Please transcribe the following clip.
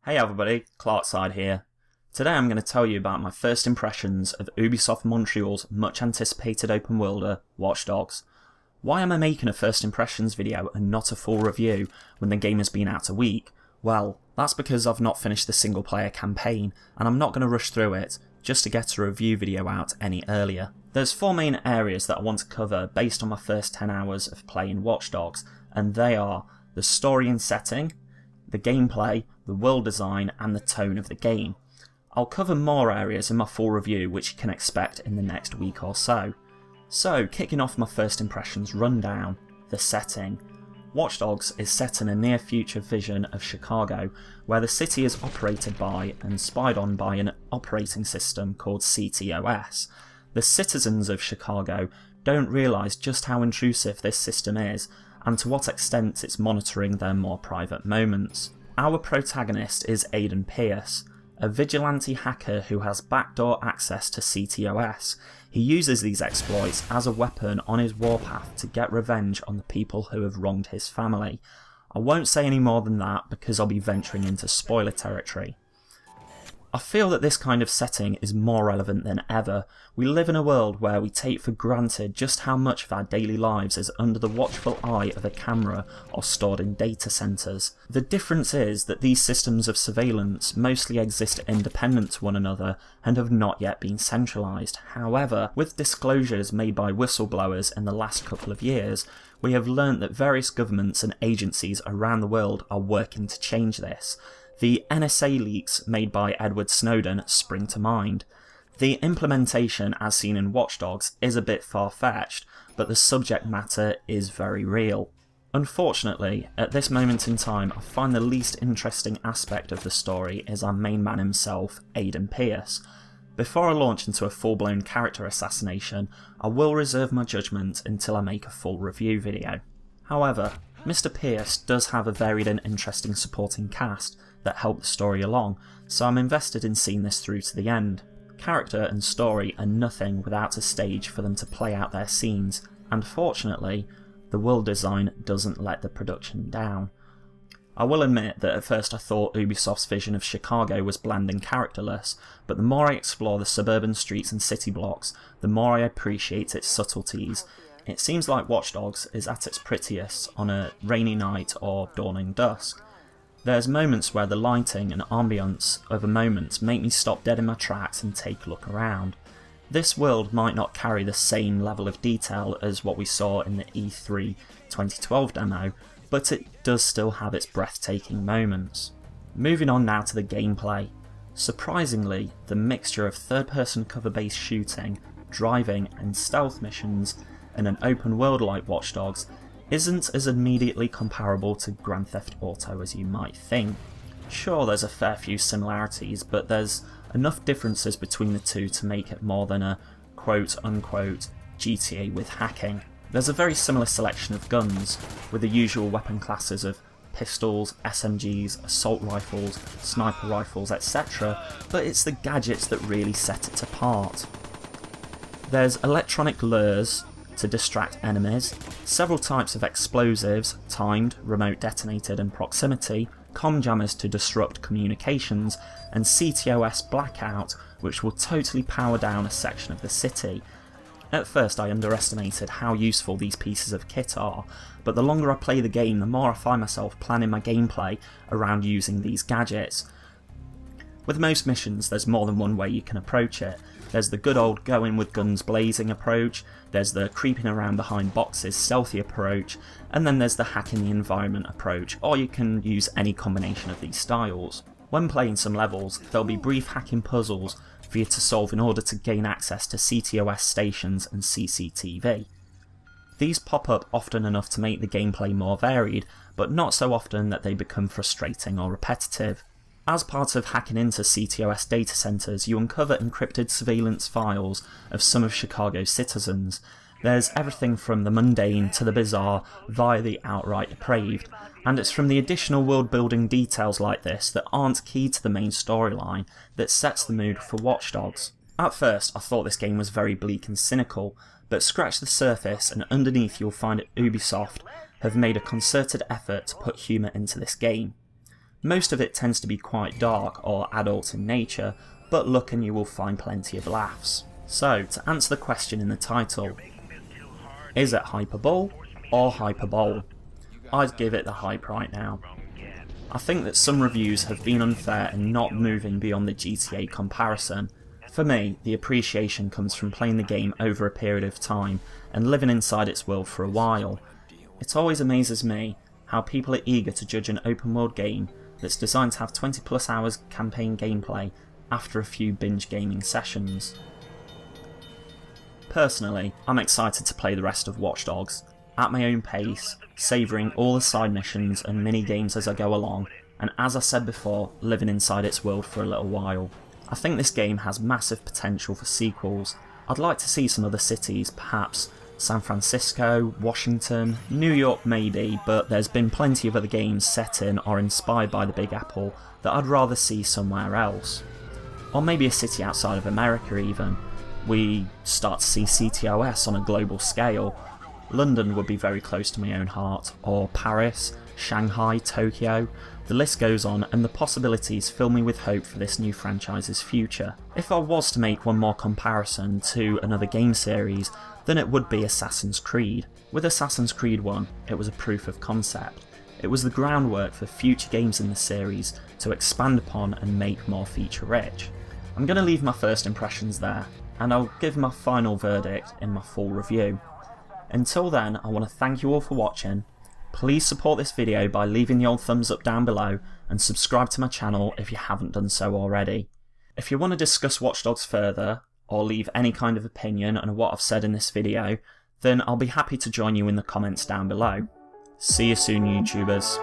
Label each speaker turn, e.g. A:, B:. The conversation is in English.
A: Hey everybody, Clarkside here. Today I'm going to tell you about my first impressions of Ubisoft Montreal's much anticipated open worlder, Watch Dogs. Why am I making a first impressions video and not a full review when the game has been out a week? Well, that's because I've not finished the single player campaign and I'm not going to rush through it just to get a review video out any earlier. There's four main areas that I want to cover based on my first 10 hours of playing Watch Dogs, and they are the story and setting, the gameplay, the world design and the tone of the game. I'll cover more areas in my full review which you can expect in the next week or so. So, kicking off my first impressions rundown, the setting. Watch Dogs is set in a near future vision of Chicago where the city is operated by and spied on by an operating system called CTOS. The citizens of Chicago don't realise just how intrusive this system is and to what extent it's monitoring their more private moments. Our protagonist is Aiden Pierce, a vigilante hacker who has backdoor access to CTOS. He uses these exploits as a weapon on his warpath to get revenge on the people who have wronged his family. I won't say any more than that because I'll be venturing into spoiler territory. I feel that this kind of setting is more relevant than ever. We live in a world where we take for granted just how much of our daily lives is under the watchful eye of a camera or stored in data centres. The difference is that these systems of surveillance mostly exist independent to one another and have not yet been centralised. However, with disclosures made by whistleblowers in the last couple of years, we have learnt that various governments and agencies around the world are working to change this. The NSA leaks made by Edward Snowden spring to mind. The implementation as seen in Watch Dogs is a bit far-fetched, but the subject matter is very real. Unfortunately, at this moment in time, I find the least interesting aspect of the story is our main man himself, Aiden Pierce. Before I launch into a full-blown character assassination, I will reserve my judgment until I make a full review video. However, Mr. Pierce does have a varied and interesting supporting cast that help the story along, so I'm invested in seeing this through to the end. Character and story are nothing without a stage for them to play out their scenes, and fortunately, the world design doesn't let the production down. I will admit that at first I thought Ubisoft's vision of Chicago was bland and characterless, but the more I explore the suburban streets and city blocks, the more I appreciate its subtleties. It seems like Watch Dogs is at its prettiest on a rainy night or dawning dusk. There's moments where the lighting and ambience of a moment make me stop dead in my tracks and take a look around. This world might not carry the same level of detail as what we saw in the E3 2012 demo, but it does still have its breathtaking moments. Moving on now to the gameplay. Surprisingly, the mixture of third-person cover-based shooting, driving and stealth missions in an open world like Watch Dogs isn't as immediately comparable to Grand Theft Auto as you might think. Sure, there's a fair few similarities, but there's enough differences between the two to make it more than a quote-unquote GTA with hacking. There's a very similar selection of guns, with the usual weapon classes of pistols, SMGs, assault rifles, sniper rifles, etc., but it's the gadgets that really set it apart. There's electronic lures to distract enemies, several types of explosives, timed, remote detonated and proximity, comm jammers to disrupt communications, and CTOS blackout which will totally power down a section of the city. At first I underestimated how useful these pieces of kit are, but the longer I play the game the more I find myself planning my gameplay around using these gadgets. With most missions there's more than one way you can approach it. There's the good old go in with guns blazing approach, there's the creeping around behind boxes stealthy approach, and then there's the hacking the environment approach, or you can use any combination of these styles. When playing some levels, there'll be brief hacking puzzles for you to solve in order to gain access to CTOS stations and CCTV. These pop up often enough to make the gameplay more varied, but not so often that they become frustrating or repetitive. As part of hacking into CTOS data centres, you uncover encrypted surveillance files of some of Chicago's citizens. There's everything from the mundane to the bizarre via the outright depraved, and it's from the additional world building details like this that aren't key to the main storyline that sets the mood for Watch Dogs. At first I thought this game was very bleak and cynical, but scratch the surface and underneath you'll find that Ubisoft have made a concerted effort to put humour into this game. Most of it tends to be quite dark or adult in nature, but look and you will find plenty of laughs. So, to answer the question in the title, is it Hypable or Hyperbole? I'd give it the hype right now. I think that some reviews have been unfair in not moving beyond the GTA comparison. For me, the appreciation comes from playing the game over a period of time and living inside its world for a while. It always amazes me how people are eager to judge an open world game that's designed to have 20 plus hours campaign gameplay after a few binge gaming sessions. Personally, I'm excited to play the rest of Watch Dogs, at my own pace, savouring all the side missions and mini games as I go along, and as I said before, living inside its world for a little while. I think this game has massive potential for sequels. I'd like to see some other cities, perhaps San Francisco, Washington, New York maybe, but there's been plenty of other games set in or inspired by the Big Apple that I'd rather see somewhere else. Or maybe a city outside of America even. We start to see CTOS on a global scale. London would be very close to my own heart, or Paris, Shanghai, Tokyo. The list goes on, and the possibilities fill me with hope for this new franchise's future. If I was to make one more comparison to another game series, then it would be Assassin's Creed. With Assassin's Creed 1, it was a proof of concept. It was the groundwork for future games in the series to expand upon and make more feature rich. I'm going to leave my first impressions there, and I'll give my final verdict in my full review. Until then, I want to thank you all for watching. Please support this video by leaving the old thumbs up down below and subscribe to my channel if you haven't done so already. If you want to discuss Watch Dogs further, or leave any kind of opinion on what I've said in this video, then I'll be happy to join you in the comments down below. See you soon, YouTubers.